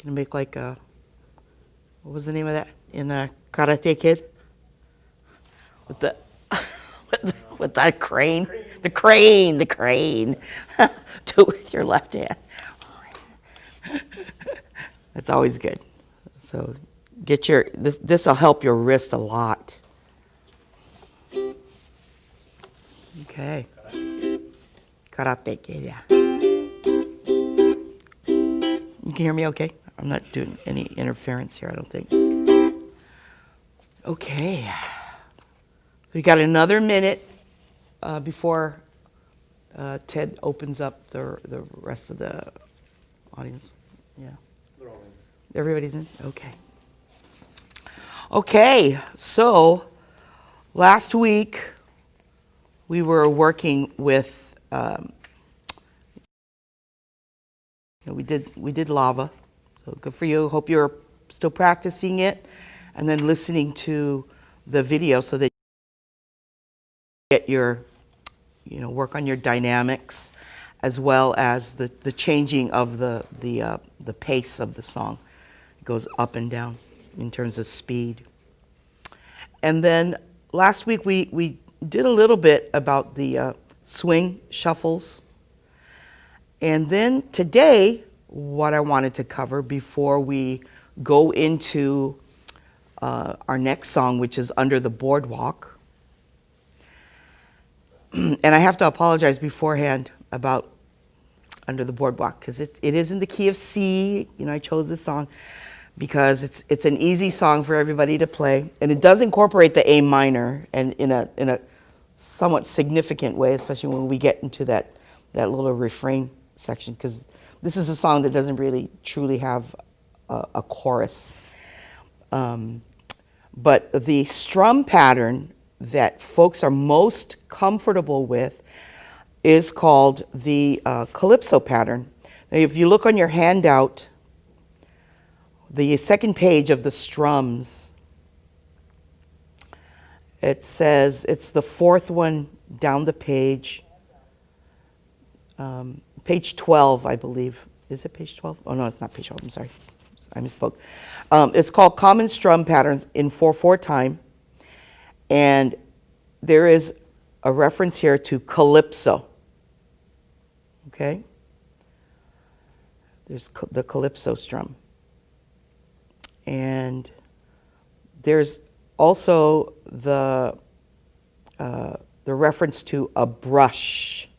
Gonna make like a, what was the name of that in Karate Kid? With the with that crane, the crane. Do it with your left hand. That's always good. So get your this will help your wrist a lot. Okay. Karate Kid, yeah. You can hear me okay? I'm not doing any interference here, I don't think. Okay. We got another minute before Ted opens up the rest of the audience. Yeah. Everybody's in? Okay. Okay, so last week we were working with we did lava, so good for you. Hope you're still practicing it and then listening to the video so that you get your, work on your dynamics as well as the changing of the pace of the song. It goes up and down in terms of speed. And then last week we did a little bit about the swing shuffles. And then today, what I wanted to cover before we go into our next song, which is Under the Boardwalk. And I have to apologize beforehand about Under the Boardwalk, because it is in the key of C. I chose this song because it's an easy song for everybody to play, and it does incorporate the A minor, and in a somewhat significant way, especially when we get into that little refrain section, because this is a song that doesn't really truly have a chorus. But the strum pattern that folks are most comfortable with is called the calypso pattern. Now, if you look on your handout, the second page of the strums, it says, it's the fourth one down the page, page 12, I believe. Is it page 12? Oh, no, it's not page 12. I'm sorry. I misspoke. It's called Common Strum Patterns in 4/4 time. And there is a reference here to calypso. Okay? There's the calypso strum. And there's also the reference to a brush.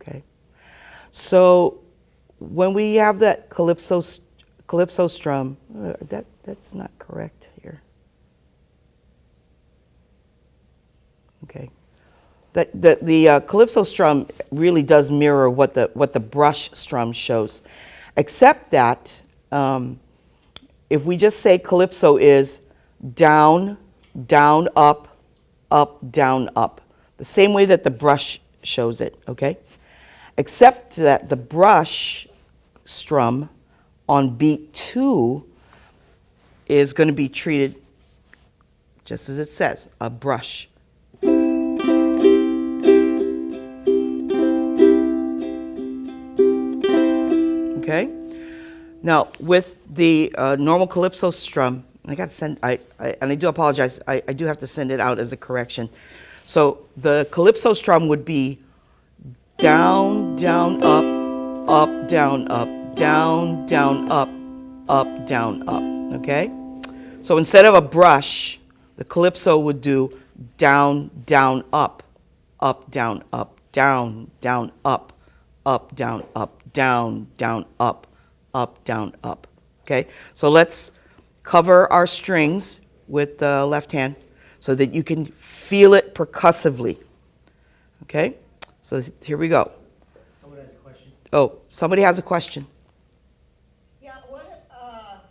Okay? So when we have that calypso strum, that's not correct here. Okay, the calypso strum really does mirror what the brush strum shows, except that if we just say calypso is down, down, up, down, up, the same way that the brush shows it. Okay. Except that the brush strum on beat 2 is going to be treated just as it says, a brush. Okay? Now, with the normal calypso strum, I got to send, and I do apologize, I do have to send it out as a correction. So the calypso strum would be down, down, up, down, up, down, down, up, down, up, okay? So instead of a brush, the calypso would do down, down, up, down, up, down, down, up, down, up, down, down, up, down, up, okay? So let's cover our strings with the left hand so that you can feel it percussively, okay? So here we go. Someone has a question. Oh, somebody has a question. Yeah,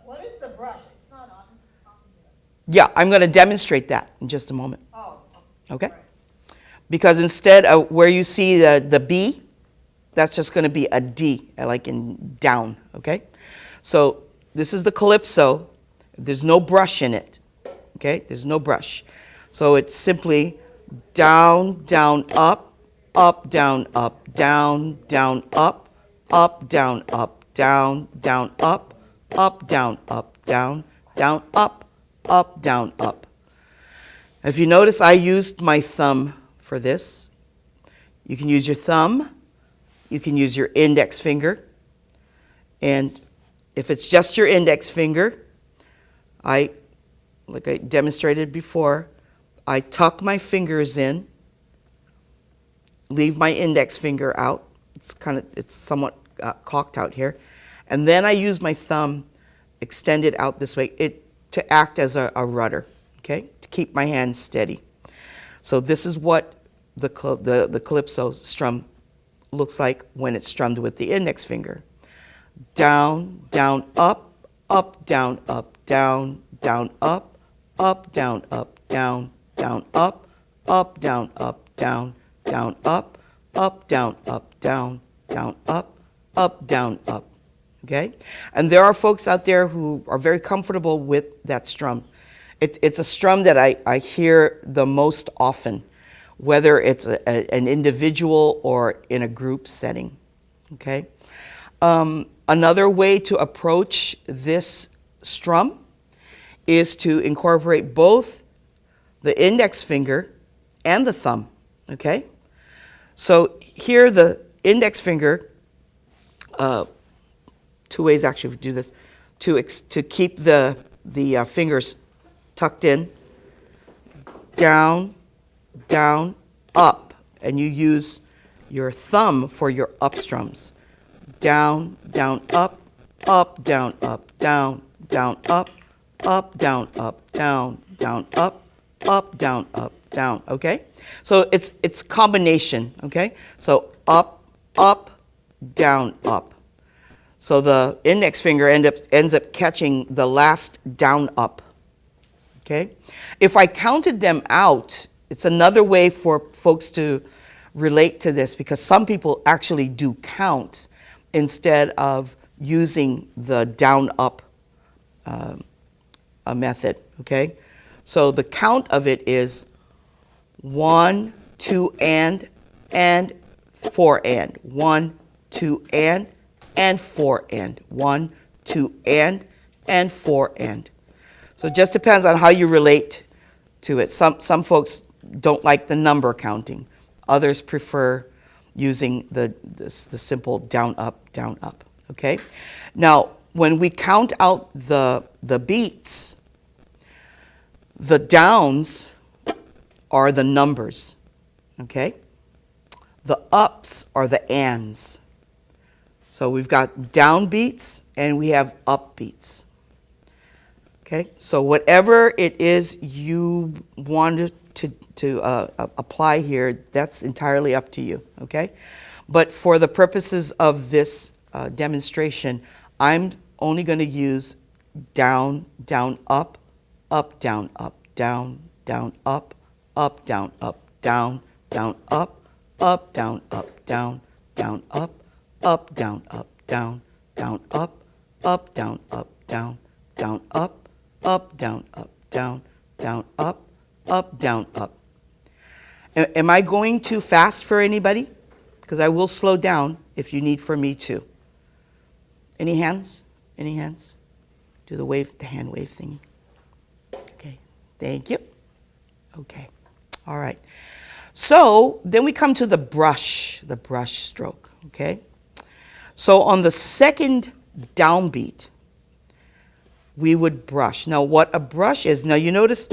what is the brush? It's not on here. Yeah, I'm going to demonstrate that in just a moment. Oh, Okay? right. Because instead of where you see the B, that's just going to be a D, like in down, okay? So this is the calypso. There's no brush in it, okay? There's no brush. So it's simply down, down, up, down, up, down, down, up, down, down, down, up, down, down, up, down, up. If you notice, I used my thumb for this. You can use your thumb, you can use your index finger, and if it's just your index finger, like I demonstrated before, I tuck my fingers in, leave my index finger out. It's somewhat cocked out here. And then I use my thumb extended out this way to act as a rudder, okay, to keep my hand steady. So this is what the calypso strum looks like when it's strummed with the index finger. Down, down, up, down, down, down, up, down, down, down, up, down, down, down, up, down, down, down, up, down, up. Okay? And there are folks out there who are very comfortable with that strum. It's a strum that I hear the most often, whether it's an individual or in a group setting. Okay? Another way to approach this strum is to incorporate both the index finger and the thumb. Okay? So here the index finger, two ways actually to do this, to keep the fingers tucked in, down, down, up, and you use your thumb for your up strums. Down, down, up, down, down, up, down, down, down, up, down, okay? So it's combination, okay? So up, down, up. So the index finger ends up catching the last down, up, okay? If I counted them out, it's another way for folks to relate to this, because some people actually do count instead of using the down, up method, okay? So the count of it is 1, 2, and 4 and. 1, 2, and 4 and. 1, 2, and 4 and. So it just depends on how you relate to it. Some folks don't like the number counting. Others prefer using the simple down, up, okay? Now, when we count out the beats, the downs are the numbers, okay? The ups are the ands. So we've got down beats and we have up beats. Okay, so whatever it is you want to apply here, that's entirely up to you, okay? But for the purposes of this demonstration, I'm only going to use down, down, up, down, down, down, up, down, down, down, up, down, down, down, up, down, down, down, up, down, down, down, up, down, down, down, up, down, up. Am I going too fast for anybody? Because I will slow down if you need for me to. Any hands? Any hands? Do the hand wave thingy. Okay, thank you. Okay, all right. So then we come to the brush stroke, okay? So on the second downbeat, we would brush. Now what a brush is, now you notice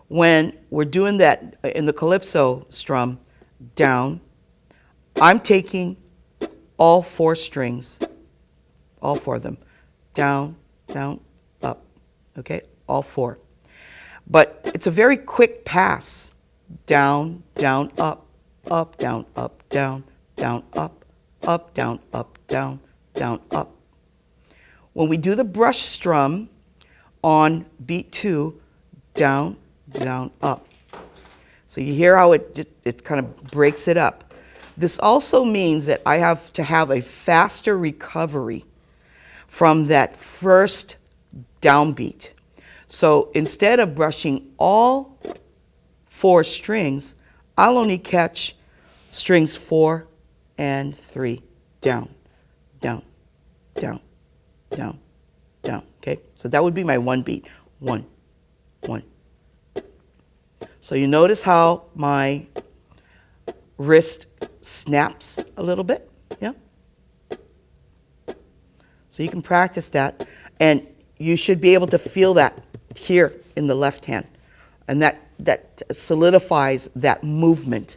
when we're doing that in the calypso strum, down, I'm taking all 4 strings, all 4 of them, down, down, up, okay, all 4. But it's a very quick pass, down, down, up, down, down, down, up, down, down, down, up. When we do the brush strum on beat 2, down, down, up. So you hear how it kind of breaks it up. This also means that I have to have a faster recovery from that first downbeat. So instead of brushing all 4 strings, I'll only catch strings 4 and 3, down, down, down, down, down, okay? So that would be my one beat. 1, 1. So you notice how my wrist snaps a little bit, yeah? So you can practice that, and you should be able to feel that here in the left hand, and that solidifies that movement.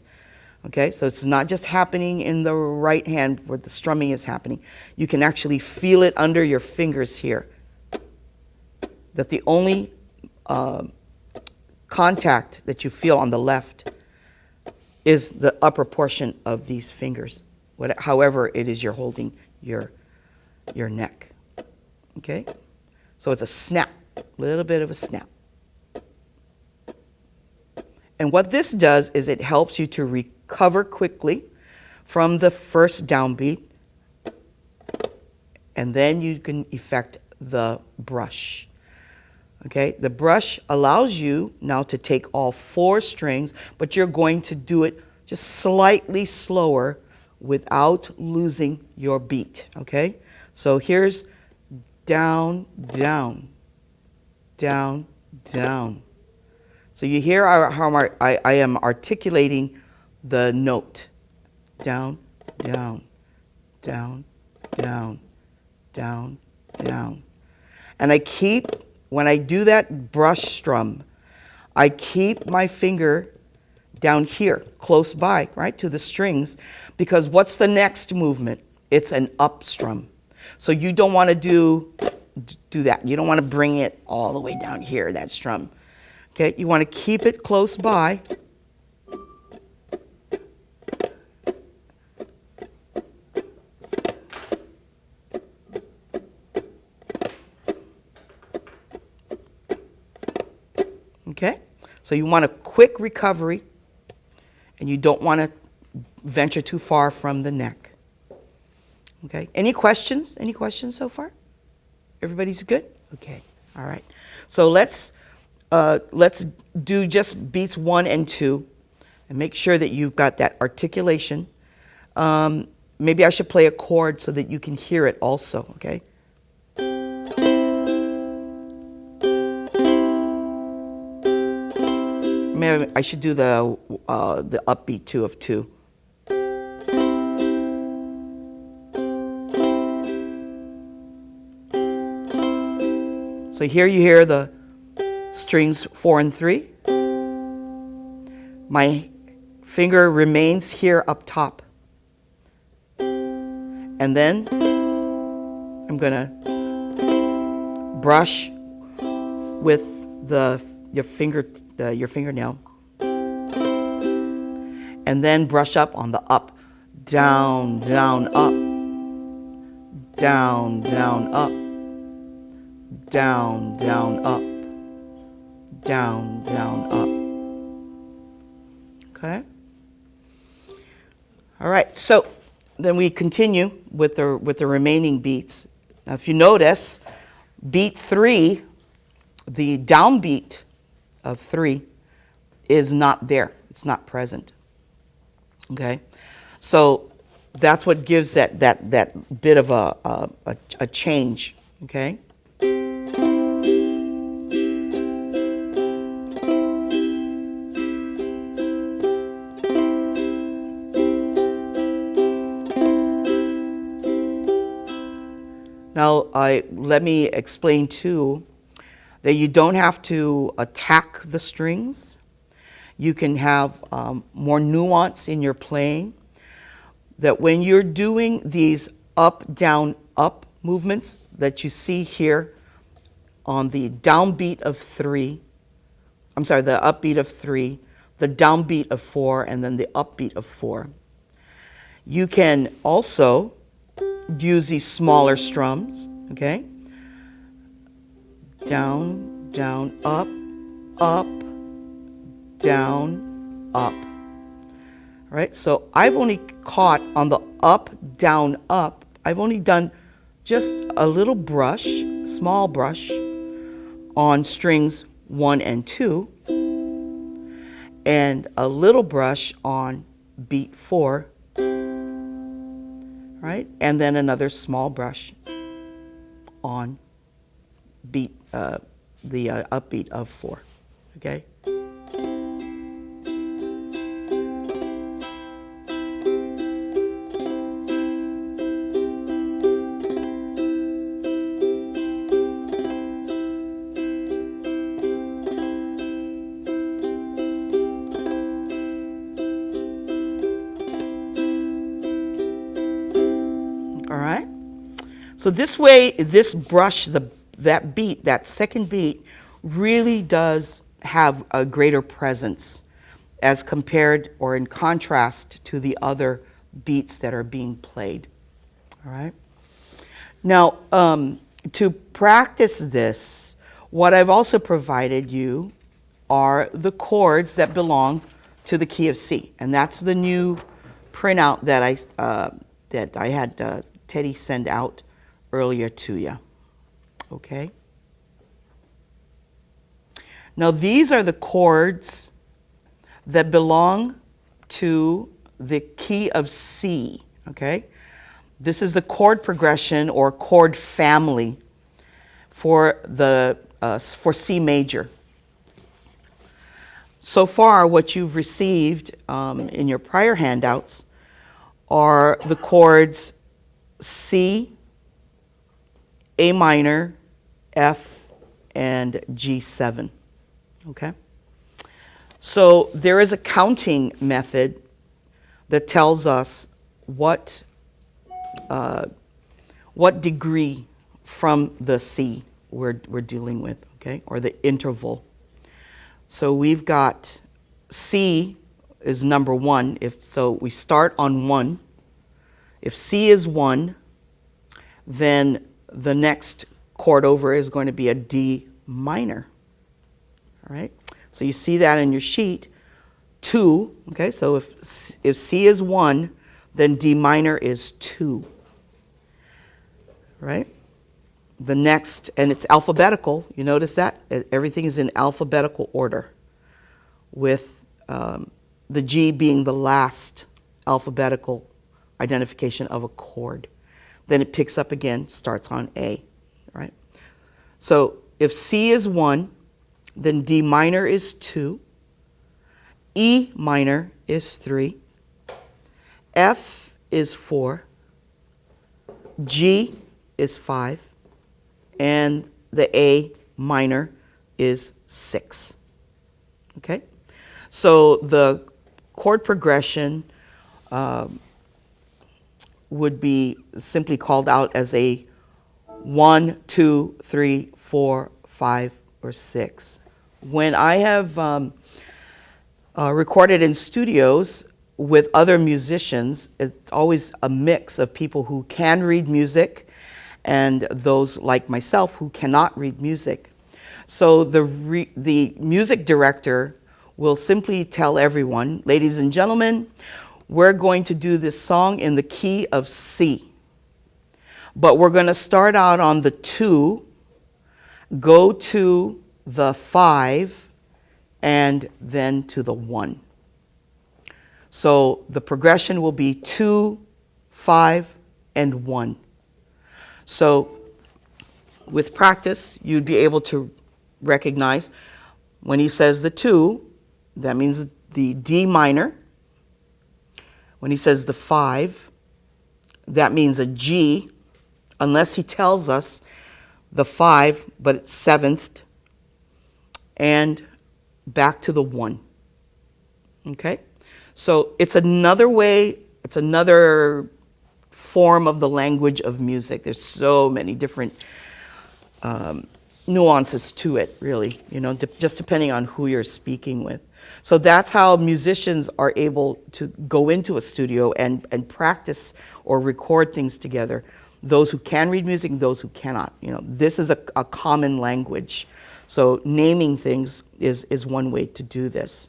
Okay, so it's not just happening in the right hand where the strumming is happening. You can actually feel it under your fingers here. That the only contact that you feel on the left is the upper portion of these fingers, however it is you're holding your neck. Okay, so it's a snap, a little bit of a snap. And what this does is it helps you to recover quickly from the first downbeat, and then you can effect the brush. Okay, the brush allows you now to take all 4 strings, but you're going to do it just slightly slower without losing your beat. Okay, so here's down, down, down, down. So you hear how I am articulating the note. Down, down, down, down, down, down. And I keep, when I do that brush strum, I keep my finger down here, close by, right, to the strings, because what's the next movement? It's an up strum. So you don't want to do that. You don't want to bring it all the way down here, that strum. Okay, you want to keep it close by. Okay, so you want a quick recovery, and you don't want to venture too far from the neck. Okay, any questions? Any questions so far? Everybody's good? Okay, all right. So let's do just beats 1 and 2, and make sure that you've got that articulation. Maybe I should play a chord so that you can hear it also, okay? Maybe I should do the upbeat 2 of 2. So here you hear the strings 4 and 3. My finger remains here up top. And then I'm going to brush with your fingernail. And then brush up on the up. Down, down, up. Down, down, up. Down, down, up. Down, down, up. Okay? All right, so then we continue with the remaining beats. Now, if you notice, beat 3, the downbeat of 3 is not there. It's not present. Okay? So that's what gives that bit of a change. Okay? Now, let me explain too that you don't have to attack the strings. You can have more nuance in your playing. That when you're doing these up, down, up movements that you see here on the downbeat of 3, I'm sorry, the upbeat of 3, the downbeat of 4, and then the upbeat of 4. You can also use these smaller strums, okay? Down, down, up, up, down, up. All right, so I've only caught on the up, down, up. I've only done just a little brush, small brush, on strings 1 and 2, and a little brush on beat 4, right? And then another small brush on beat, the upbeat of 4, okay? All right? So this way, this brush, that beat, that second beat, really does have a greater presence as compared or in contrast to the other beats that are being played. All right? Now, to practice this, what I've also provided you are the chords that belong to the key of C, and that's the new printout that I had Teddy send out earlier to you. Okay? Now these are the chords that belong to the key of C. Okay? This is the chord progression or chord family for C major. So far, what you've received in your prior handouts are the chords C, A minor, F, and G7. Okay? So there is a counting method that tells us what degree from the C we're dealing with, okay, or the interval. So we've got C is number 1. So we start on 1. If C is 1, then the next chord over is going to be a D minor. All right? So you see that in your sheet. 2, okay? So if C is 1, then D minor is 2. Right? The next, and it's alphabetical. You notice that? Everything is in alphabetical order, with the G being the last alphabetical identification of a chord. Then it picks up again, starts on A, right? So if C is 1, then D minor is 2, E minor is 3, F is 4, G is 5, and the A minor is 6. Okay? So the chord progression would be simply called out as a 1, 2, 3, 4, 5, or 6. When I have recorded in studios with other musicians, it's always a mix of people who can read music and those like myself who cannot read music. So the music director will simply tell everyone, ladies and gentlemen, we're going to do this song in the key of C. But we're going to start out on the 2, go to the 5, and then to the 1. So the progression will be 2, 5, and 1. So with practice, you'd be able to recognize when he says the 2, that means the D minor. When he says the 5, that means a G, unless he tells us the 5, but it's 7th, and back to the 1. Okay? So it's another way, it's another form of the language of music. There's so many different nuances to it, really, just depending on who you're speaking with. So that's how musicians are able to go into a studio and practice or record things together. Those who can read music and those who cannot. This is a common language. So naming things is one way to do this.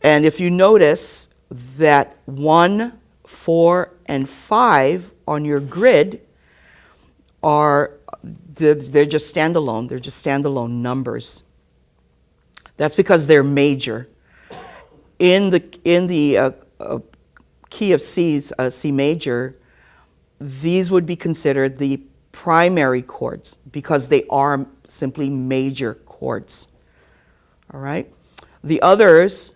And if you notice that 1, 4, and 5 on your grid they're just standalone. They're just standalone numbers. That's because they're major. In the key of C major, these would be considered the primary chords because they are simply major chords. All right. The others,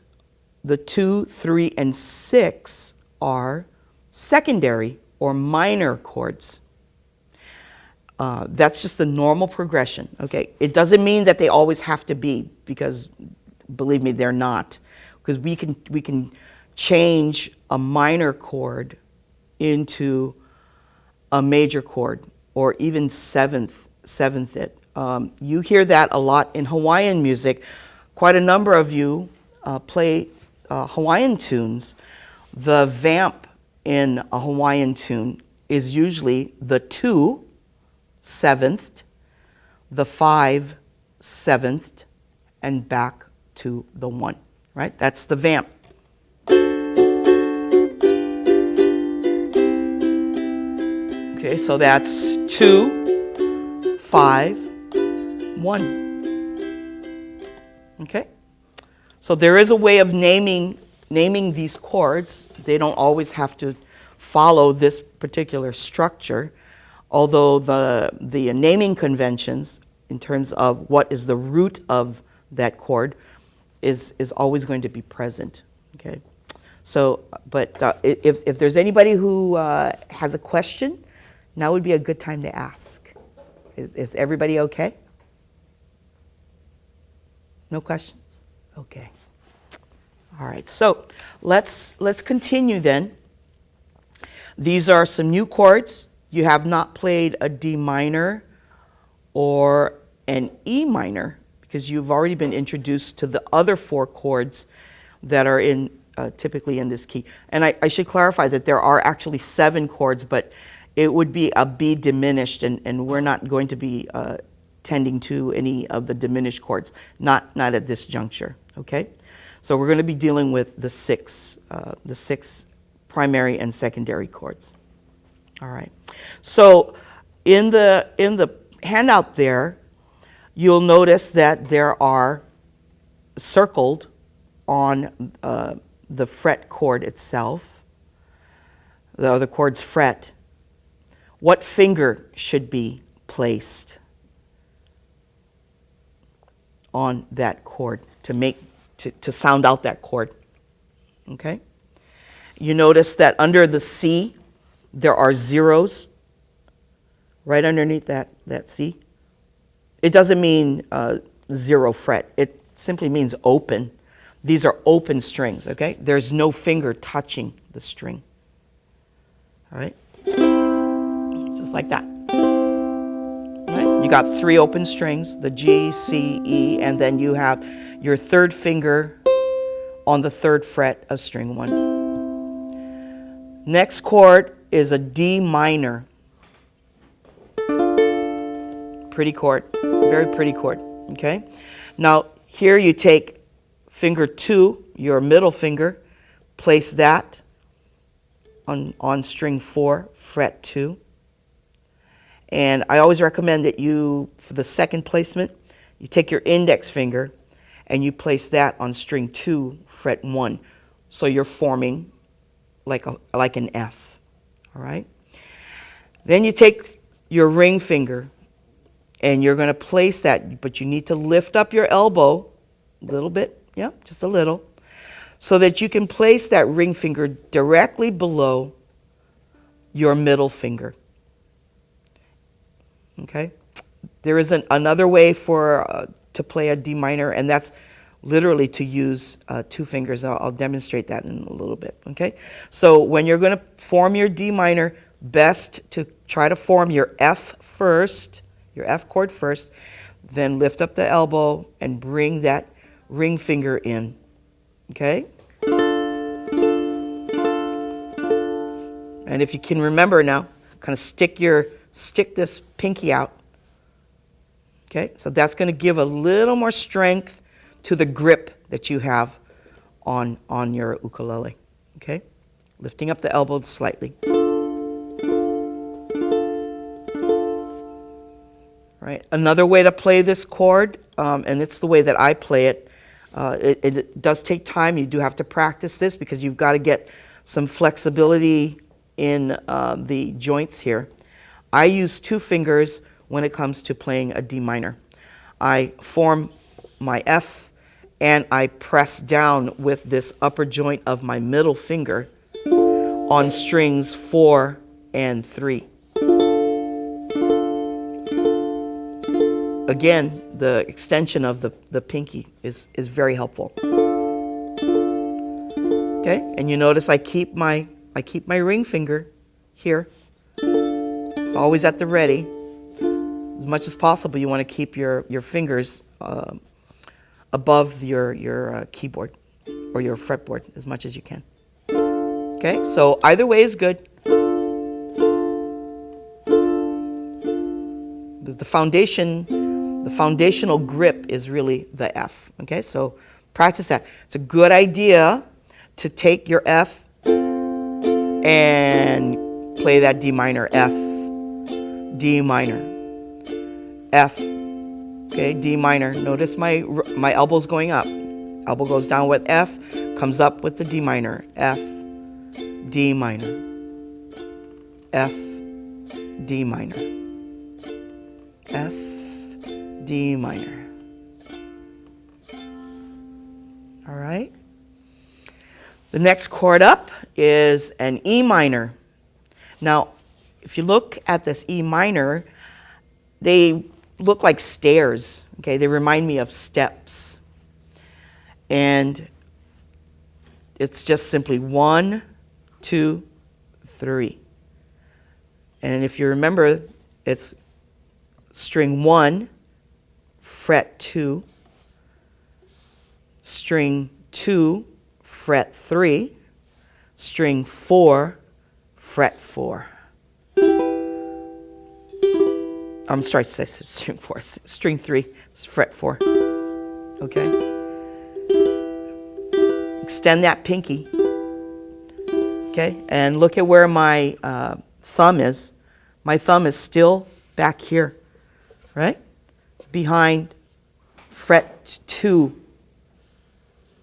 the 2, 3, and 6, are secondary or minor chords. That's just the normal progression. Okay. It doesn't mean that they always have to be, because believe me, they're not. Because we can change a minor chord into a major chord, or even seventh it. You hear that a lot in Hawaiian music. Quite a number of you play Hawaiian tunes. The vamp in a Hawaiian tune is usually the 2 7th, the 5 7th, and back to the 1, right? That's the vamp. Okay, so that's 2, 5, 1. Okay? So there is a way of naming these chords. They don't always have to follow this particular structure, although the naming conventions in terms of what is the root of that chord is always going to be present. Okay? So, but if there's anybody who has a question, now would be a good time to ask. Is everybody okay? No questions? Okay. All right, so let's continue then. These are some new chords. You have not played a D minor or an E minor because you've already been introduced to the other 4 chords that are in typically in this key. And I should clarify that there are actually 7 chords, but it would be a B diminished, and we're not going to be tending to any of the diminished chords, not at this juncture, okay? So we're going to be dealing with the six primary and secondary chords. All right. So in the handout there, you'll notice that there are circled on the fret chord itself, the chord's fret, what finger should be placed on that chord to sound out that chord. Okay? You notice that under the C, there are zeros right underneath that C. It doesn't mean 0 fret. It simply means open. These are open strings, okay? There's no finger touching the string. All right? Just like that. All right? You got 3 open strings, the G, C, E, and then you have your 3rd finger on the 3rd fret of string 1. Next chord is a D minor. Pretty chord, very pretty chord, okay? Now, here you take finger 2, your middle finger, place that on string 4, fret 2. And I always recommend that you, for the second placement, you take your index finger and you place that on string 2, fret 1. So you're forming like an F, all right? Then you take your ring finger and you're going to place that, but you need to lift up your elbow a little bit, yeah, just a little, so that you can place that ring finger directly below your middle finger. Okay? There is another way to play a D minor, and that's literally to use 2 fingers. I'll demonstrate that in a little bit. Okay? So when you're going to form your D minor, best to try to form your F first, your F chord first, then lift up the elbow and bring that ring finger in. Okay? And if you can remember now, kind of stick this pinky out. Okay? So that's going to give a little more strength to the grip that you have on your ukulele. Okay? Lifting up the elbow slightly. Right? Another way to play this chord, and it's the way that I play it, it does take time. You do have to practice this because you've got to get some flexibility in the joints here. I use 2 fingers when it comes to playing a D minor. I form my F and I press down with this upper joint of my middle finger on strings 4 and 3. Again, the extension of the pinky is very helpful. Okay, and you notice I keep my ring finger here. It's always at the ready. As much as possible, you want to keep your fingers above your keyboard or your fretboard as much as you can. Okay, so either way is good. The foundational grip is really the F. Okay, so practice that. It's a good idea to take your F and play that D minor, F, D minor, F. Okay, D minor. Notice my elbow's going up. Elbow goes down with F, comes up with the D minor, F, D minor, F, D minor, F, D minor. All right. The next chord up is an E minor. Now, if you look at this E minor, they look like stairs. Okay, they remind me of steps. And it's just simply 1, 2, 3. And if you remember, it's string 1, fret 2, string 2, fret 3, string 4, fret 4. I'm sorry, string 4, string 3, fret 4. Okay? Extend that pinky. Okay? And look at where my thumb is. My thumb is still back here, right? Behind fret 2.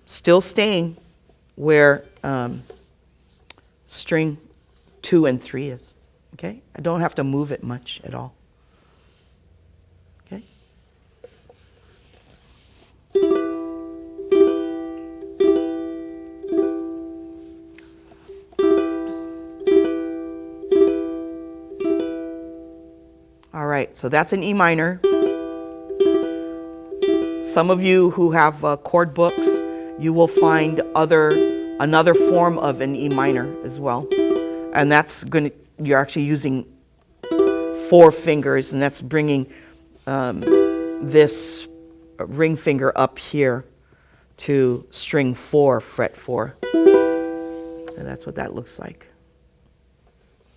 Still staying where string 2 and 3 is. Okay? I don't have to move it much at all. Okay? All right, so that's an E minor. Some of you who have chord books, you will find another form of an E minor as well. And that's you're actually using 4 fingers, and that's bringing this ring finger up here to string 4, fret 4. So that's what that looks like.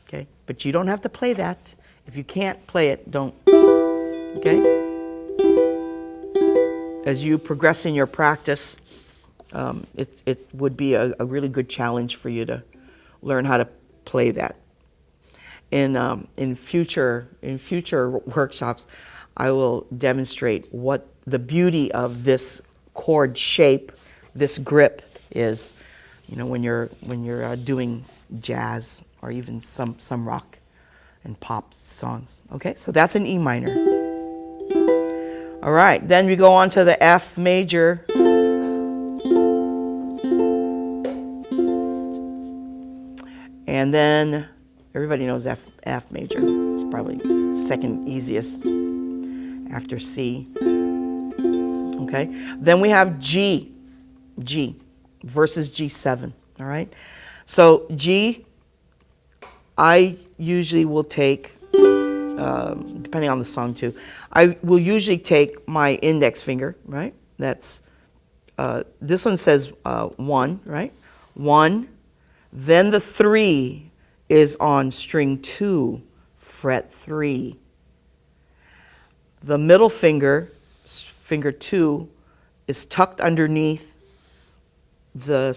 Okay, but you don't have to play that. If you can't play it, don't. Okay? As you progress in your practice, it would be a really good challenge for you to learn how to play that. In future workshops, I will demonstrate what the beauty of this chord shape, this grip is. You know, when you're doing jazz or even some rock and pop songs. Okay, so that's an E minor. All right, then we go on to the F major. And then everybody knows F major. It's probably second easiest after C. Okay, then we have G versus G7. All right, so G, I usually will take, depending on the song too, I will usually take my index finger, right? That's, this one says 1, right? 1, then the 3 is on string 2, fret 3. The middle finger, finger 2, is tucked underneath the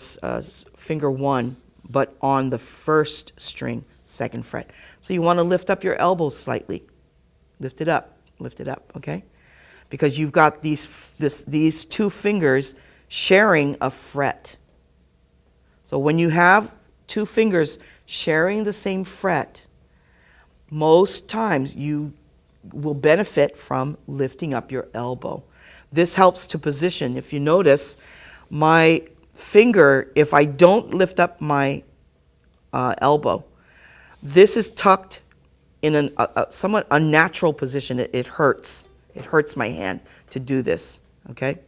finger 1, but on the first string, 2nd fret. So you want to lift up your elbows slightly. Lift it up, okay? Because you've got these 2 fingers sharing a fret. So when you have 2 fingers sharing the same fret, most times you will benefit from lifting up your elbow. This helps to position. If you notice, my finger, if I don't lift up my elbow, this is tucked in a somewhat unnatural position. It hurts. It hurts my hand to do this, okay?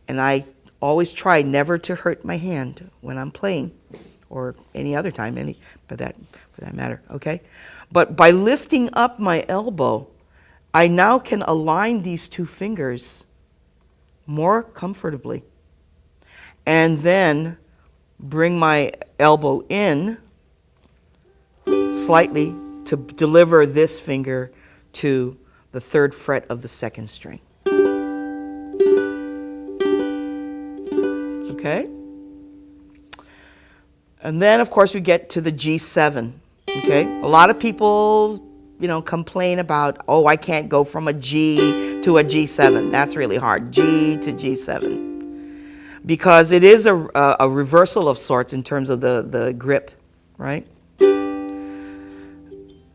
And I always try never to hurt my hand when I'm playing, or any other time, for that matter, okay? But by lifting up my elbow, I now can align these two fingers more comfortably, and then bring my elbow in slightly to deliver this finger to the 3rd fret of the 2nd string. Okay? And then, of course, we get to the G7. Okay? A lot of people, complain about, oh, I can't go from a G to a G7. That's really hard. G to G7. Because it is a reversal of sorts in terms of the grip, right?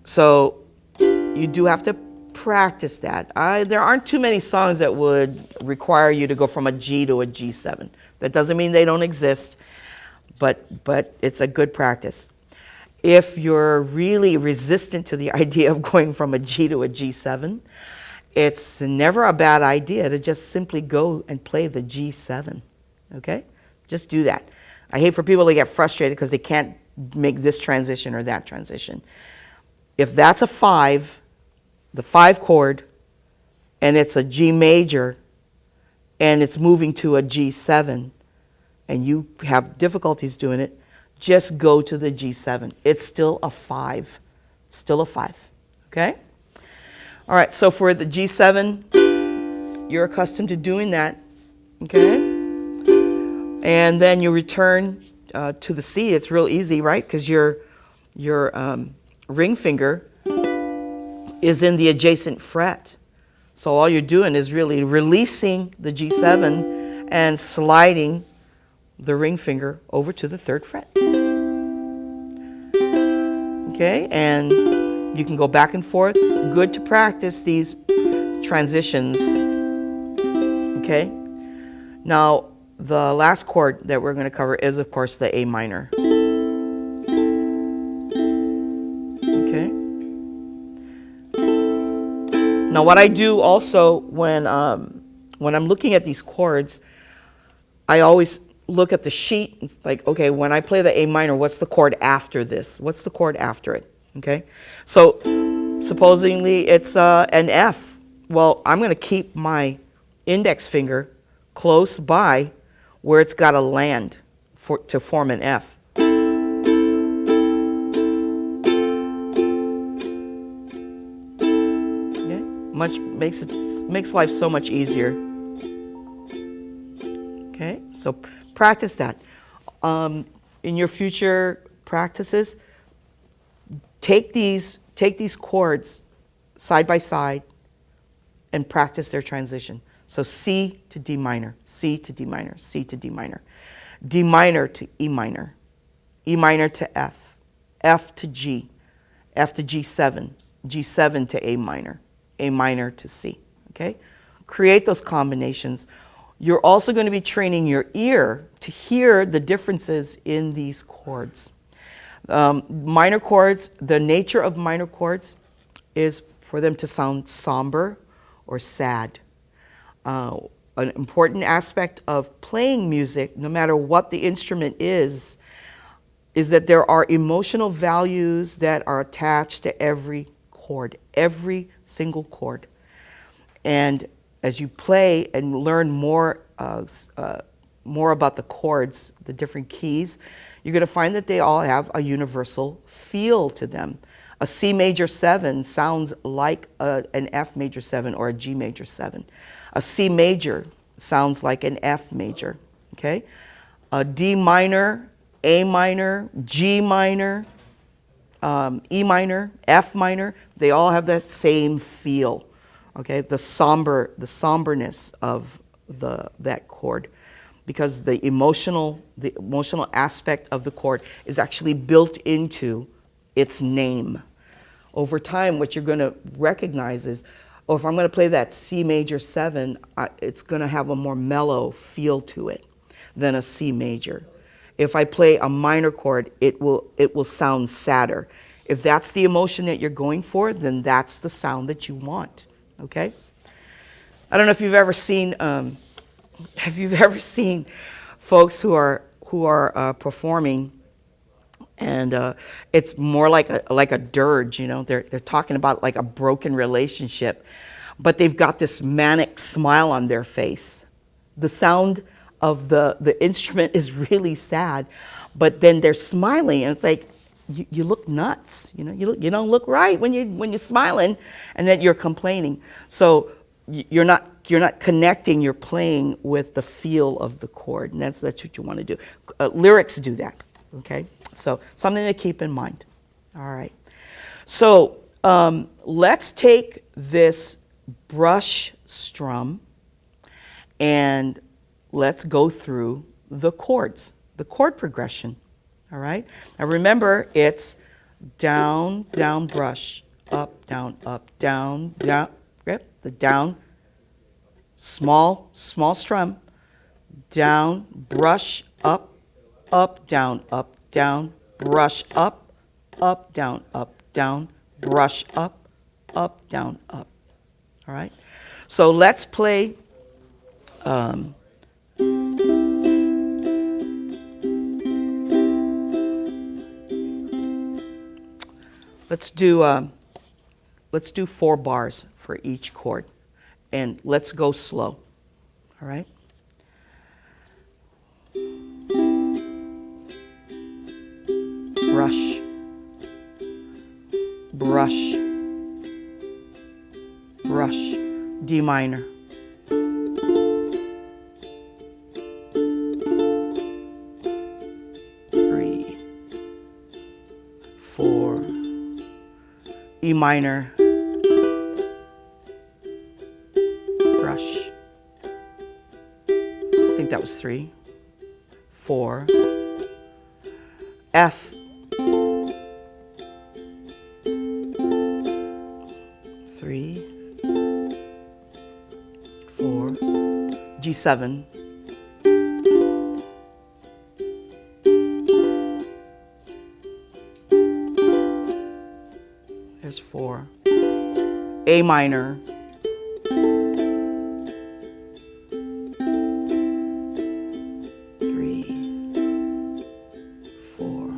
So you do have to practice that. There aren't too many songs that would require you to go from a G to a G7. That doesn't mean they don't exist, but it's a good practice. If you're really resistant to the idea of going from a G to a G7, it's never a bad idea to just simply go and play the G7, okay? Just do that. I hate for people to get frustrated because they can't make this transition or that transition. If that's a 5, the 5 chord, and it's a G major, and it's moving to a G7, and you have difficulties doing it, just go to the G7. It's still a 5. It's still a 5, okay? All right, so for the G7, you're accustomed to doing that, okay? And then you return to the C. It's real easy, right? Because your ring finger is in the adjacent fret. So all you're doing is really releasing the G7 and sliding the ring finger over to the 3rd fret. Okay, and you can go back and forth. Good to practice these transitions. Okay, now the last chord that we're going to cover is, of course, the A minor. Okay. Now, what I do also when I'm looking at these chords, I always look at the sheet. It's like, okay, when I play the A minor, what's the chord after this? What's the chord after it? Okay, so supposedly it's an F. Well, I'm going to keep my index finger close by where it's got to land to form an F. Okay, makes life so much easier. Okay, so practice that. In your future practices, take these chords side by side and practice their transition. So C to D minor, C to D minor, C to D minor, D minor to E minor to F, F to G, F to G7, G7 to A minor to C, okay? Create those combinations. You're also going to be training your ear to hear the differences in these chords. Minor chords, the nature of minor chords is for them to sound somber or sad. An important aspect of playing music, no matter what the instrument is that there are emotional values that are attached to every chord, every single chord. And as you play and learn more about the chords, the different keys, you're going to find that they all have a universal feel to them. A C major 7 sounds like an F major 7 or a G major 7. A C major sounds like an F major, okay? A D minor, A minor, G minor, E minor, F minor, they all have that same feel, okay? The somberness of that chord, because the emotional aspect of the chord is actually built into its name. over time, what you're going to recognize is, oh, if I'm going to play that C major 7, it's going to have a more mellow feel to it than a C major. If I play a minor chord, it will sound sadder. If that's the emotion that you're going for, then that's the sound that you want. Okay? I don't know if you've ever seen folks who are performing, and it's more like a dirge, you know. They're talking about like a broken relationship, but they've got this manic smile on their face. The sound of the instrument is really sad, but then they're smiling, and it's like you look nuts, you know. You don't look right when you're smiling, and then you're complaining. So you're not connecting your playing with the feel of the chord, and that's what you want to do. Lyrics do that. Okay, so something to keep in mind. All right, so let's take this brush strum and let's go through the chords, the chord progression. All right, now remember, it's down, down, brush, up, down, down, grip, the down, small strum, down, brush, up, down, brush, up, down, brush, up, down, up. All right, so let's play. Let's do 4 bars for each chord, and let's go slow. All right. Brush, brush, brush, D minor. 3, 4, E minor, brush. I think that was 3, 4, F, 3, 4, G7, there's 4, A minor, 3, 4.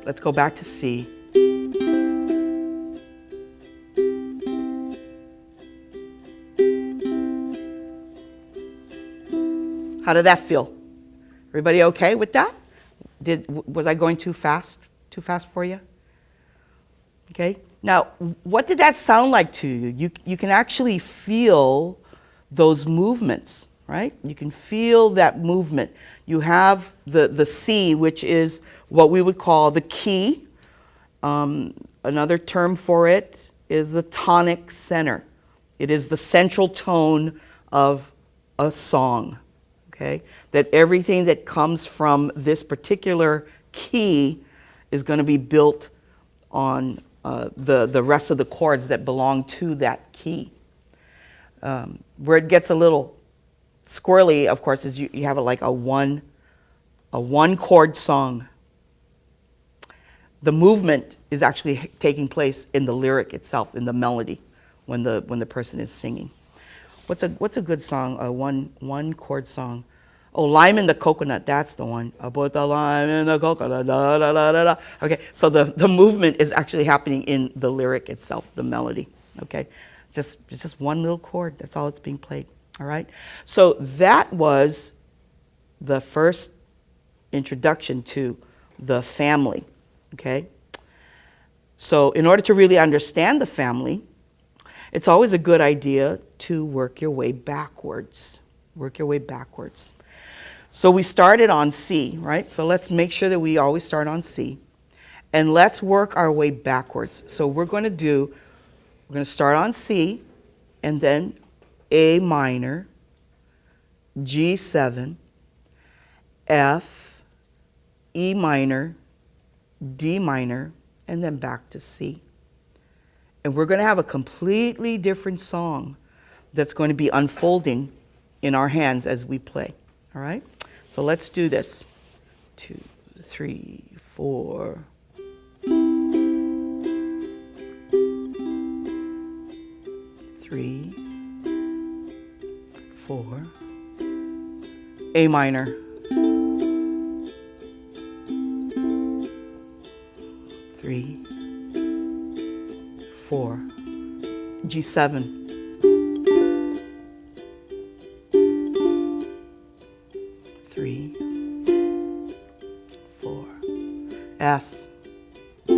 Let's go back to C. How did that feel? Everybody okay with that? Was I going too fast for you? Okay. Now, what did that sound like to you? You can actually feel those movements, right? You can feel that movement. You have the C, which is what we would call the key. Another term for it is the tonic center. It is the central tone of a song. Okay? That everything that comes from this particular key is going to be built on the rest of the chords that belong to that key. Where it gets a little squirrely, of course, is you have like a one chord song. The movement is actually taking place in the lyric itself, in the melody, when the person is singing. What's a good song? A one chord song. Oh, Lime in the Coconut. That's the one. I put the lime in the coconut. Da, da, da, da, da. Okay, so the movement is actually happening in the lyric itself, the melody. Okay, it's just one little chord. That's all that's being played. All right. So that was the first introduction to the family. Okay. So in order to really understand the family, it's always a good idea to work your way backwards. Work your way backwards. So we started on C, right? So let's make sure that we always start on C. And let's work our way backwards. So we're going to start on C, and then A minor, G7, F, E minor, D minor, and then back to C. And we're going to have a completely different song that's going to be unfolding in our hands as we play. All right? So let's do this. 2, 3, 4. 3, 4. A minor. 3, 4. G7. 3, 4. F. 3.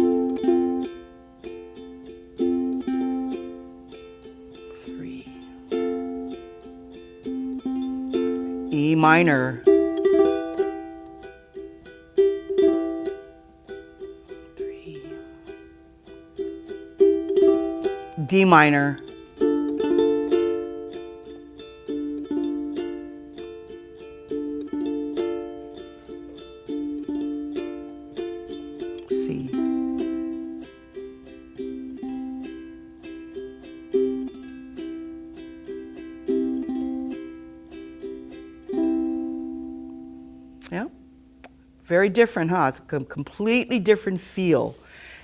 E minor. 3. D minor. 4. C. Yeah, very different, huh? It's a completely different feel.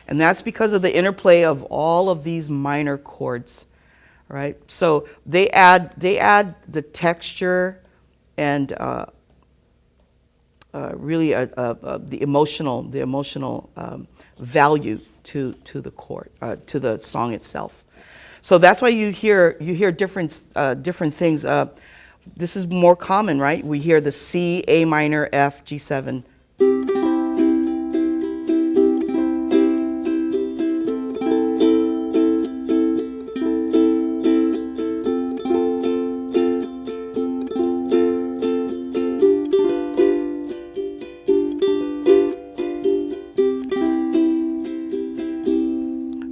And that's because of the interplay of all of these minor chords, right? So they add the texture and really the emotional value to the chord, to the song itself. So that's why you hear different things. This is more common, right? We hear the C, A minor, F, G7.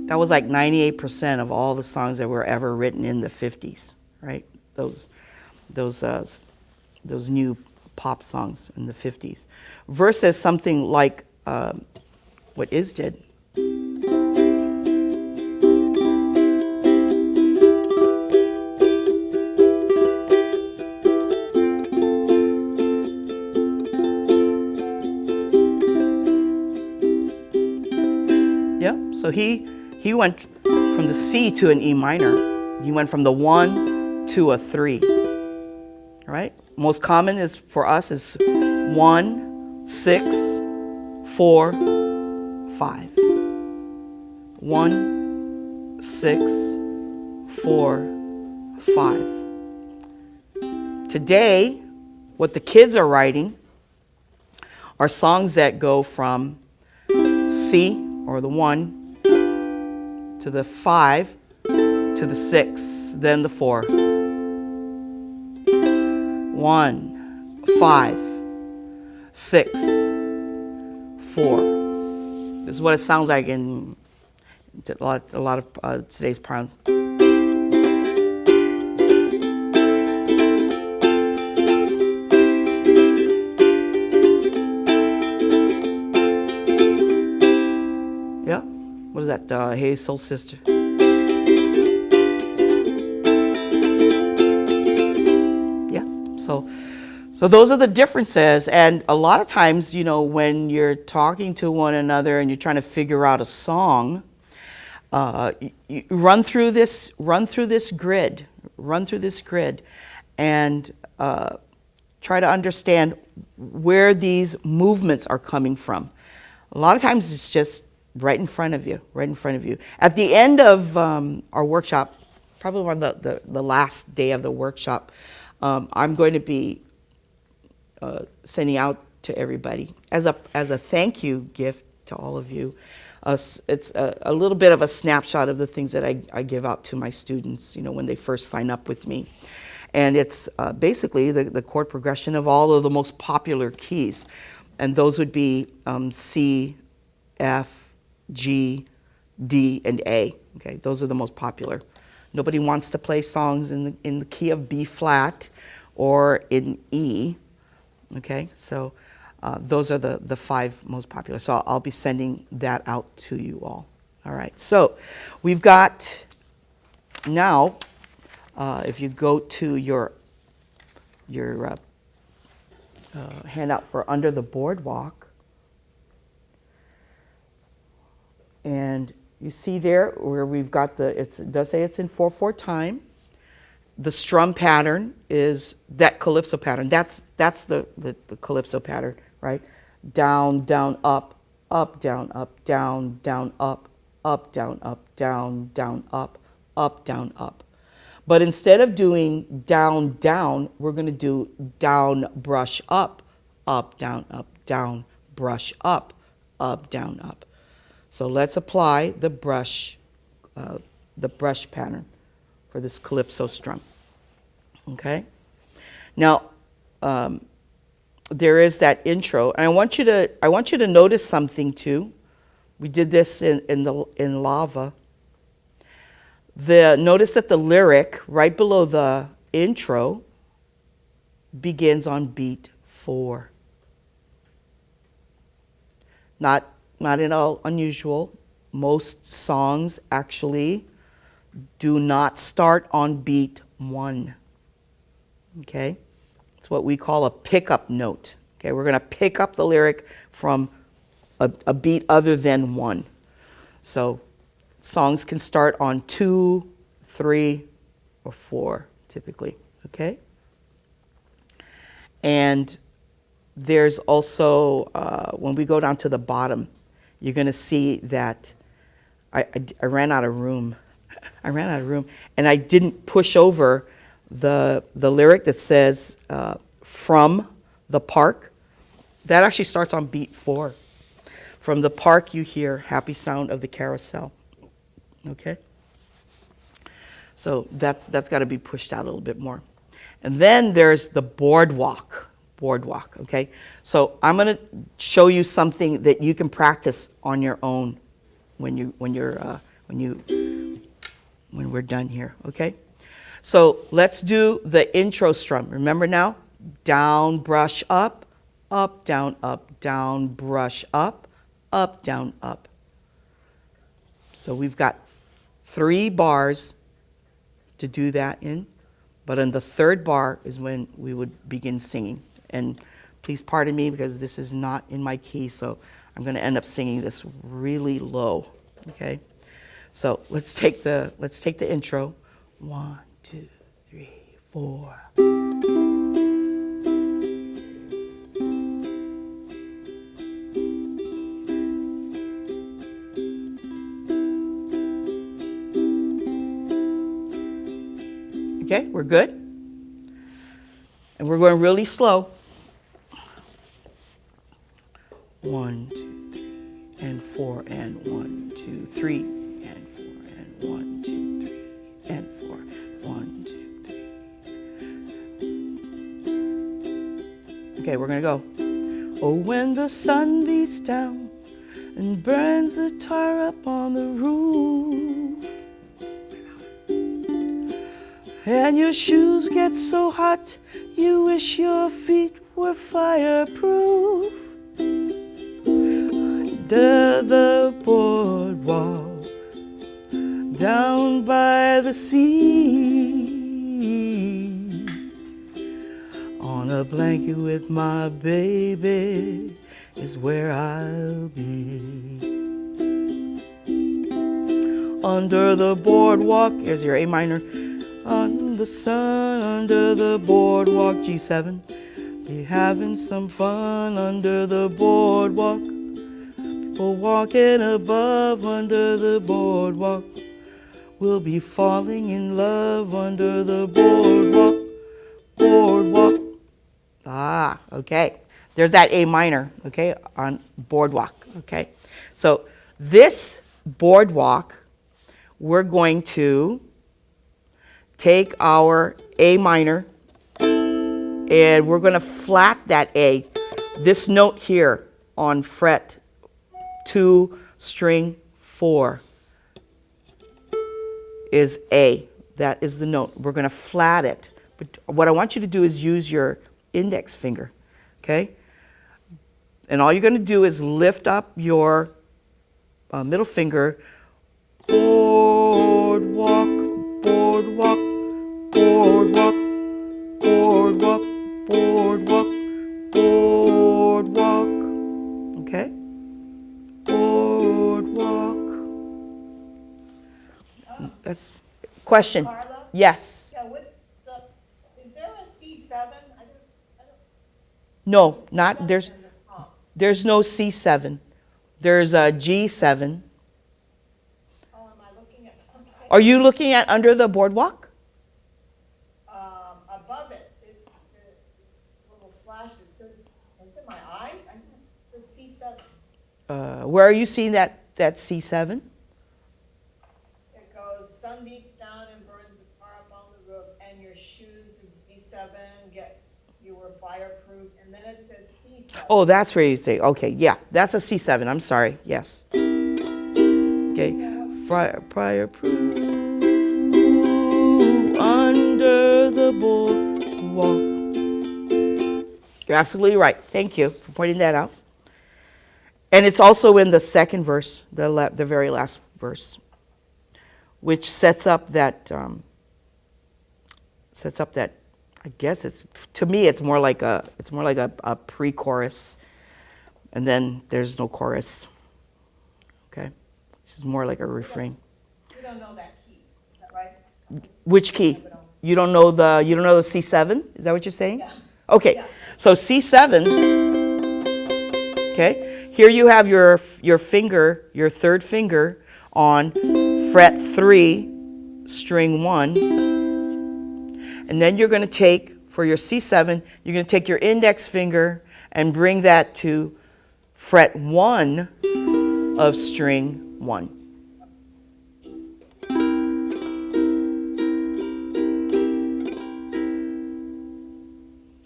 That was like 98% of all the songs that were ever written in the 50s, right? Those new pop songs in the 50s, versus something like what Is did. Yeah, so he went from the C to an E minor. He went from the 1 to a 3. Right? Most common is for us is 1, 6, 4, 5. 1, 6, 4, 5. Today, what the kids are writing are songs that go from C, or the 1, to the 5, to the 6, then the 4. 1, 5, 6, 4. This is what it sounds like in a lot of today's parents. Yeah, what is that? Hey, Soul Sister. So those are the differences, and a lot of times, when you're talking to one another and you're trying to figure out a song, you run through this grid, and try to understand where these movements are coming from. A lot of times it's just right in front of you. At the end of our workshop, probably on the last day of the workshop, I'm going to be sending out to everybody as a thank you gift to all of you. It's a little bit of a snapshot of the things that I give out to my students, when they first sign up with me. And it's basically the chord progression of all of the most popular keys. And those would be C, F, G, D, and A. Okay, those are the most popular. Nobody wants to play songs in the key of B flat or in E. Okay, so those are the 5 most popular. So I'll be sending that out to you all. All right, so we've got now, if you go to your handout for Under the Boardwalk, and you see there where we've got it does say it's in 4/4 time. The strum pattern is that calypso pattern. That's the calypso pattern, right? Down, down, up, down, down, up, down, down, down, up, down, up. But instead of doing down, down, we're going to do down, brush, up, down, brush, up, down, up. So let's apply the brush pattern for this calypso strum. Okay? Now, there is that intro, and I want you to notice something too. We did this in Lava. Notice that the lyric right below the intro begins on beat 4. Not at all unusual. Most songs actually do not start on beat 1. Okay? It's what we call a pickup note. Okay, we're going to pick up the lyric from a beat other than 1. So songs can start on 2, 3, or 4 typically. Okay? And there's also, when we go down to the bottom, you're going to see that I ran out of room. I ran out of room, and I didn't push over the lyric that says from the park. That actually starts on beat 4. From the park you hear happy sound of the carousel. Okay? So that's got to be pushed out a little bit more. And then there's the boardwalk. Okay? So I'm going to show you something that you can practice on your own when we're done here, okay? So let's do the intro strum. Remember now? Down, brush, up, down, brush, up, down, up. So we've got 3 bars to do that in, but on the 3rd bar is when we would begin singing. And please pardon me because this is not in my key, so I'm going to end up singing this really low, okay? So let's take the intro. 1, 2, 3, 4. Okay, we're good. And we're going really slow. 1, 2, 3, and 4, and 1, 2, 3, and 4, and 1, 2, 3, and 4, 1, 2, 3. Okay, we're gonna go. Oh, when the sun beats down and burns the tar up on the roof, and your shoes get so hot you wish your feet were fireproof. Under the boardwalk, down by the sea, on a blanket with my baby is where I'll be. Under the boardwalk, here's your A minor. On the sun, under the boardwalk, G7. Be having some fun under the boardwalk. People walking above under the boardwalk. We'll be falling in love under the boardwalk. Boardwalk. Ah, okay. There's that A minor, okay, on boardwalk, okay. So this boardwalk, we're going to take our A minor and we're going to flat that A. This note here on fret 2, string 4 is A. That is the note. We're going to flat it. But what I want you to do is use your index finger, okay? And all you're going to do is lift up your middle finger boardwalk, boardwalk, boardwalk, boardwalk, boardwalk, boardwalk. Okay? Boardwalk. That's question. Carla? Yes. Yeah, is there a C7? I don't, No, C7 not there's in this song. there's no C7. There's a G7. Oh, am I looking at, okay. Are you looking at under the boardwalk? Above it, the little slash, is it my eyes? I think the C7. Where are you seeing that C7? It goes, sun beats down and burns the tar up on the roof, and your shoes is B7, you were fireproof, and then it says C7. Oh, that's where you say, okay, yeah, that's a C7, I'm sorry, yes. Okay, prior proof, under the boardwalk. You're absolutely right, thank you for pointing that out. And it's also in the second verse, the very last verse, which sets up that, I guess it's, to me, it's more like a pre-chorus, and then there's no chorus. Okay, this is more like a refrain. We don't know that key, is that right? Which key? You don't know the C7? Is that what you're saying? Yeah. Okay, Yeah. so C7. Okay, here you have your finger, your third finger on fret 3, string 1. And then you're going to take, for your C7, you're going to take your index finger and bring that to fret 1 of string 1.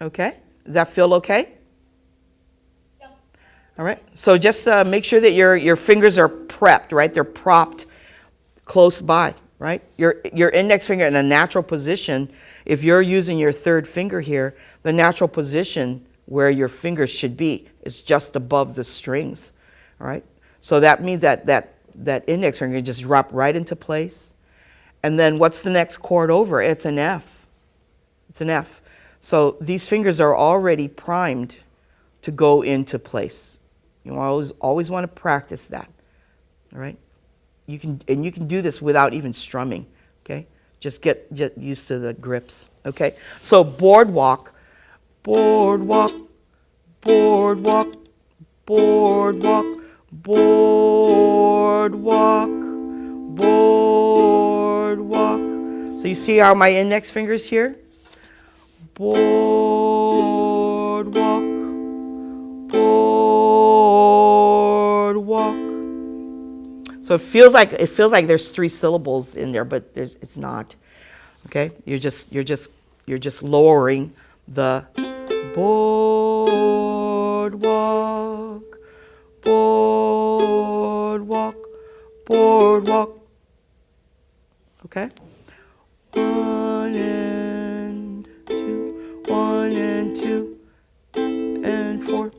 Okay? Does that feel okay? Yeah. All right. So just make sure that your fingers are prepped, right? They're propped close by, right? Your index finger in a natural position. If you're using your third finger here, the natural position where your fingers should be is just above the strings, all right? So that means that index finger just drop right into place. And then what's the next chord over? It's an F. It's an F. So these fingers are already primed to go into place. You always want to practice that, all right? You can do this without even strumming, okay? Just get used to the grips, okay? So boardwalk, boardwalk, boardwalk, boardwalk, boardwalk, boardwalk. So you see how my index finger's here? Boardwalk, boardwalk. So it feels like there's 3 syllables in there, but it's not. Okay? You're just lowering the boardwalk, boardwalk, boardwalk. Okay? 1 and 2, 1 and 2, and 4,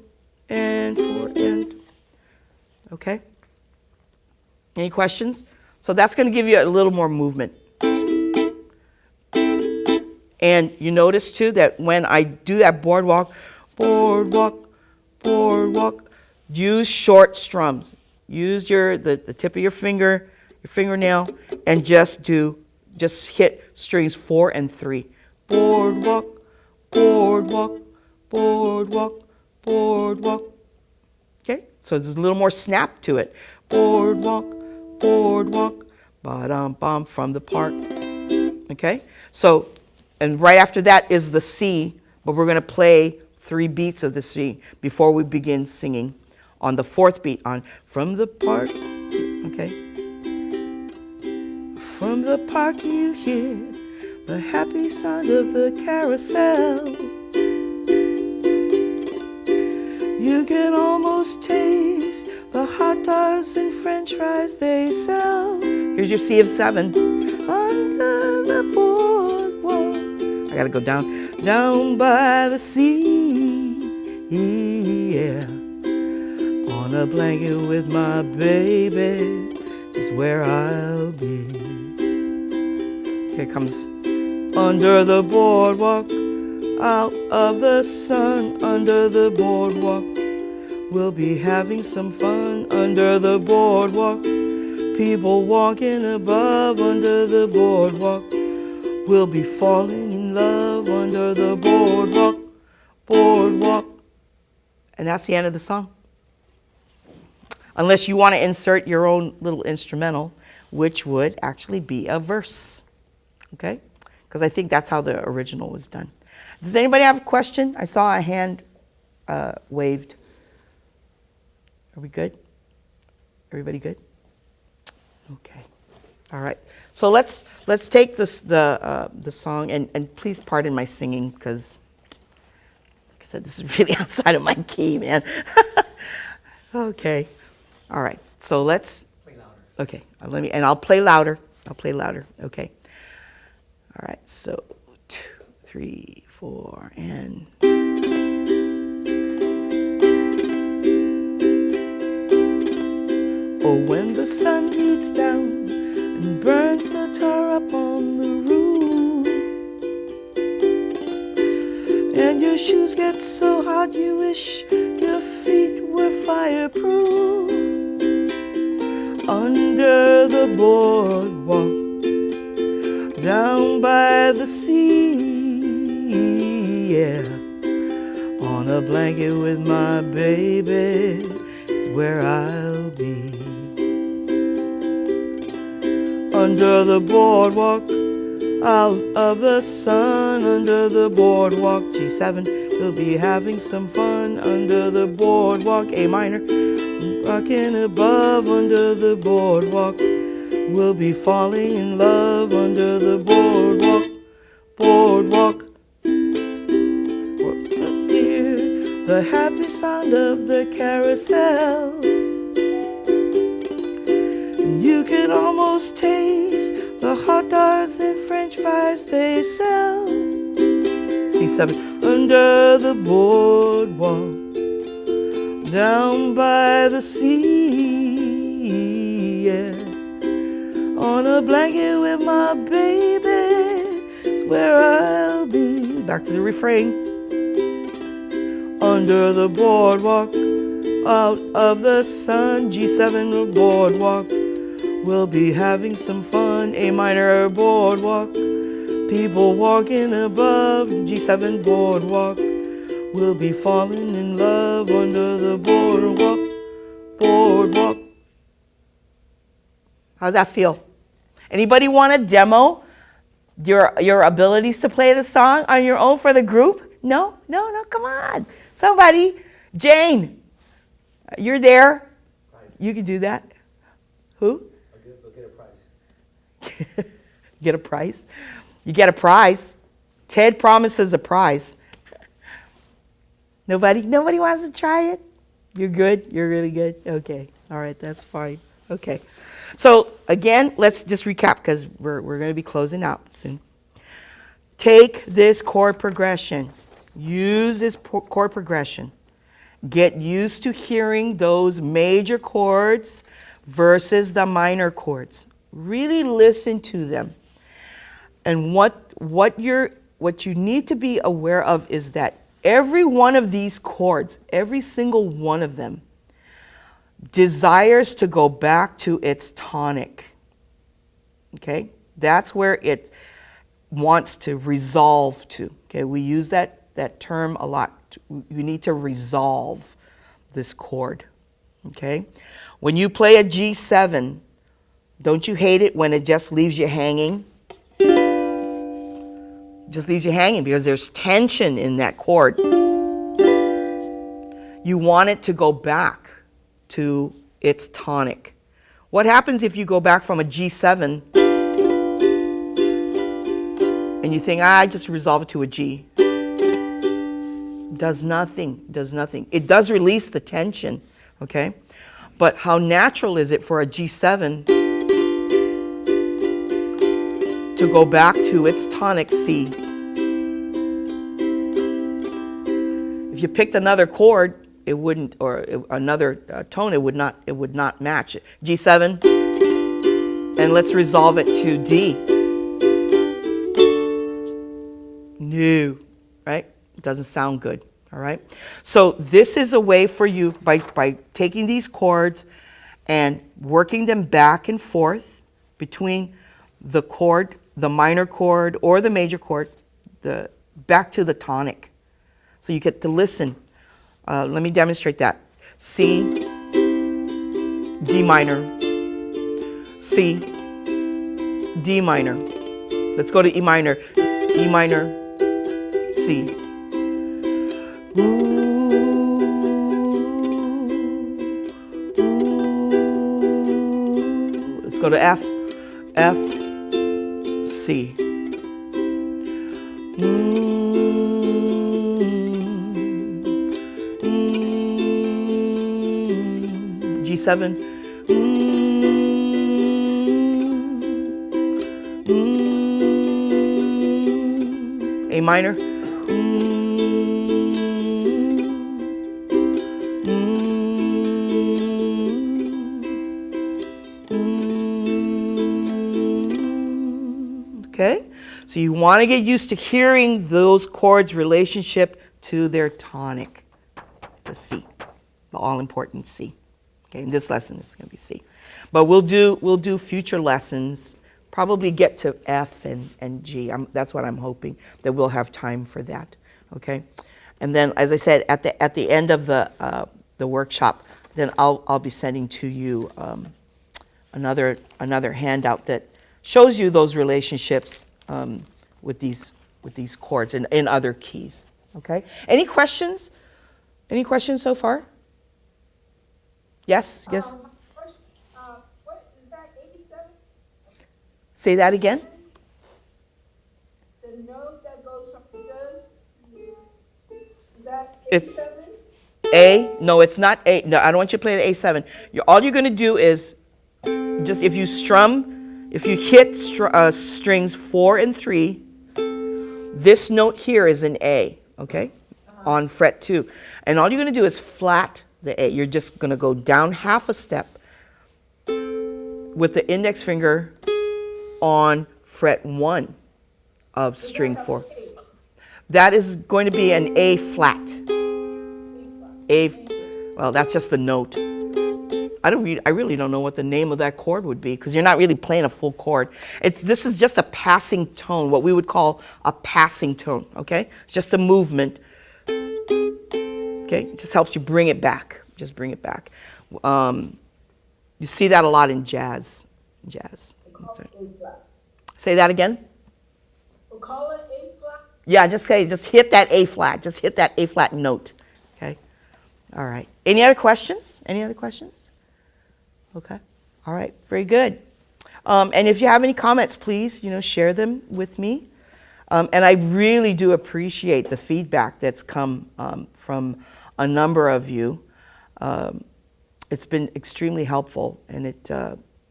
and 4, and. Okay? Any questions? So that's going to give you a little more movement. And you notice too that when I do that boardwalk, boardwalk, boardwalk, use short strums. Use the tip of your fingernail, and just hit strings 4 and 3. Boardwalk, boardwalk, boardwalk, boardwalk. Okay? So there's a little more snap to it. Boardwalk, boardwalk, ba-dum-bum, from the park. Okay? So, and right after that is the C, but we're going to play 3 beats of the C before we begin singing on the 4th beat on from the park. Okay? From the park you hear the happy sound of the carousel. You can almost taste the hot dogs and french fries they sell. Here's your C of 7. Under the boardwalk. I gotta go down by the sea. Yeah. On a blanket with my baby is where I Here comes under the boardwalk, out of the sun, under the boardwalk. We'll be having some fun under the boardwalk. People walking above under the boardwalk. We'll be falling in love under the boardwalk, boardwalk. And that's the end of the song. Unless you want to insert your own little instrumental, which would actually be a verse. Okay? Because I think that's how the original was done. Does anybody have a question? I saw a hand waved. Are we good? Everybody good? Okay. All right. So let's take this the song, and please pardon my singing, because like I said, this is really outside of my key, man. Okay. All right. So let's play louder. Okay. I'll play louder. Okay. All right. So 2, 3, 4, and. Oh, when the sun beats down and burns the tar up on the roof, and your shoes get so hot you wish your feet were fireproof. Under the boardwalk, down by the sea, yeah, on a blanket with my baby is where I'll be. Under the boardwalk, out of the sun, under the boardwalk, G7, we'll be having some fun under the boardwalk, A minor, rocking above under the boardwalk, we'll be falling in love under the boardwalk, boardwalk. Hear the happy sound of the carousel. You can almost taste the hot dogs and french fries they sell. C7, under the boardwalk, down by the sea, yeah. On a blanket with my baby is where I'll be. Back to the refrain. Under the boardwalk, out of the sun, G7, the boardwalk. We'll be having some fun, A minor boardwalk. People walking above, G7 boardwalk. We'll be falling in love under the boardwalk, boardwalk. How's that feel? Anybody want to demo your abilities to play the song on your own for the group? No, come on. Somebody. Jane, you're there. You can do that. Who? Get a prize? You get a prize. Ted promises a prize. Nobody wants to try it? You're good? You're really good? Okay. All right, that's fine. Okay. So again, let's just recap because we're going to be closing out soon. Take this chord progression. Use this chord progression. Get used to hearing those major chords versus the minor chords. Really listen to them. And what you need to be aware of is that every one of these chords, every single one of them, desires to go back to its tonic. Okay? That's where it wants to resolve to. Okay? We use that term a lot. You need to resolve this chord. Okay? When you play a G7, don't you hate it when it just leaves you hanging? Just leaves you hanging because there's tension in that chord. You want it to go back to its tonic. What happens if you go back from a G7 and you think, I just resolve it to a G? Does nothing. It does release the tension, okay? But how natural is it for a G7 to go back to its tonic C? If you picked another chord, it wouldn't, or another tone, it would not match it. G7, and let's resolve it to D. No, right? It doesn't sound good, all right? So this is a way for you, by taking these chords and working them back and forth between the chord, the minor chord or the major chord, back to the tonic. So you get to listen. Let me demonstrate that. C, D minor, C, D minor. Let's go to E minor. E minor, C. Ooh, ooh. Let's go to F. F, C. G7. A minor. Okay, so you want to get used to hearing those chords' relationship to their tonic, the C, the all-important C. Okay, in this lesson it's going to be C, but we'll do future lessons. Probably get to F and G. That's what I'm hoping, that we'll have time for that. Okay, and then as I said, at the end of the workshop, then I'll be sending to you another handout that shows you those relationships with these chords and in other keys. Okay. Any questions? Any questions so far? Yes. Yes. First, what is that, 87? Say that again. The note that goes from this, is that It's 87? A. No, it's not A. No, I don't want you to play the A7. All you're going to do is just, if you hit strings 4 and 3, this note here is an A, okay, on fret 2. And all you're going to do is flat the A. You're just going to go down half a step with the index finger on fret 1 of string 4. That is going to be an A flat. Well, that's just the note. I really don't know what the name of that chord would be, because you're not really playing a full chord. This is just a passing tone, what we would call a passing tone, okay? It's just a movement. Okay, it just helps you bring it back. Just bring it back. You see that a lot in jazz. Say that again. We'll call it A flat. Yeah, just hit that A flat. Just hit that A flat note. Okay. All right. Any other questions? Any other questions? Okay. All right. Very good. And if you have any comments, please, share them with me. And I really do appreciate the feedback that's come from a number of you. It's been extremely helpful, and it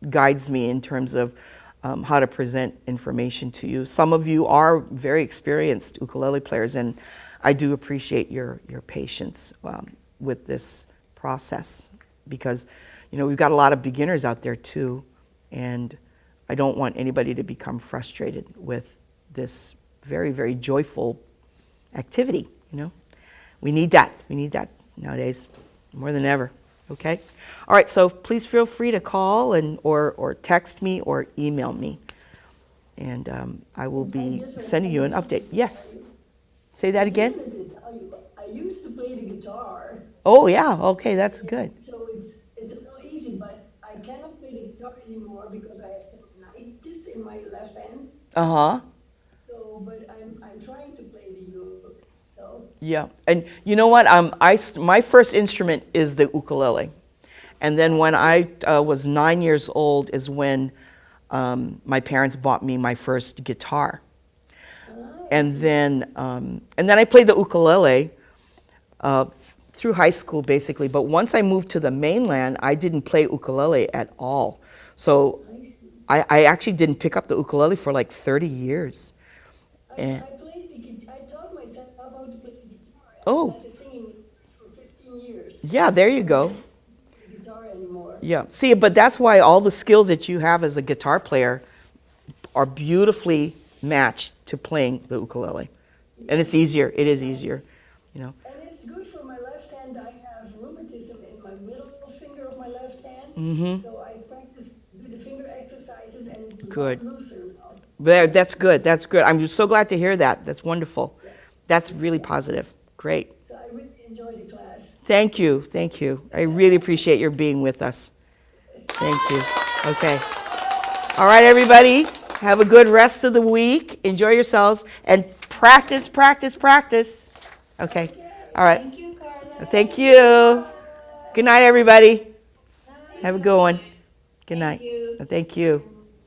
guides me in terms of how to present information to you. Some of you are very experienced ukulele players, and I do appreciate your patience with this process, because we've got a lot of beginners out there too, and I don't want anybody to become frustrated with this very, very joyful activity. We need that nowadays more than ever. Okay. All right. So please feel free to call or text me or email me, and I will be sending you an update. Yes. Say that again. I used to play the guitar. Oh yeah. Okay, that's good. So it's a little easy, but I cannot play the guitar anymore because I have tendonitis in my left hand. Uh-huh. So, but I'm trying to play the ukulele. So. Yeah, and you know what? My first instrument is the ukulele, and then when I was 9 years old is when my parents bought me my first guitar, and then I played the ukulele through high school basically. But once I moved to the mainland, I didn't play ukulele at all. So I actually didn't pick up the ukulele for like 30 years. I played the guitar. I taught myself how to play the guitar. Oh. I've been singing for 15 years. Yeah, there you go. I don't play the guitar anymore. Yeah, see, but that's why all the skills that you have as a guitar player are beautifully matched to playing the ukulele. And it's easier. It is easier, you know. And it's good for my left hand. I have rheumatism in my middle finger of my left hand. So I practice, do the finger exercises, and it's a Good. lot looser now. That's good. That's good. I'm so glad to hear that. That's wonderful. That's really positive. Great. So I really enjoy the class. Thank you. Thank you. I really appreciate your being with us. Thank you. Okay. All right, everybody. Have a good rest of the week. Enjoy yourselves and practice, practice, practice. Okay. All right. Thank you, Carla. Thank you. Good night, everybody. Have a good one. Good night. Thank you.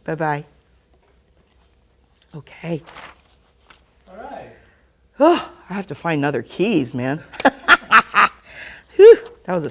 Bye-bye. Okay. All right. Oh, I have to find other keys, man. Whew, that was a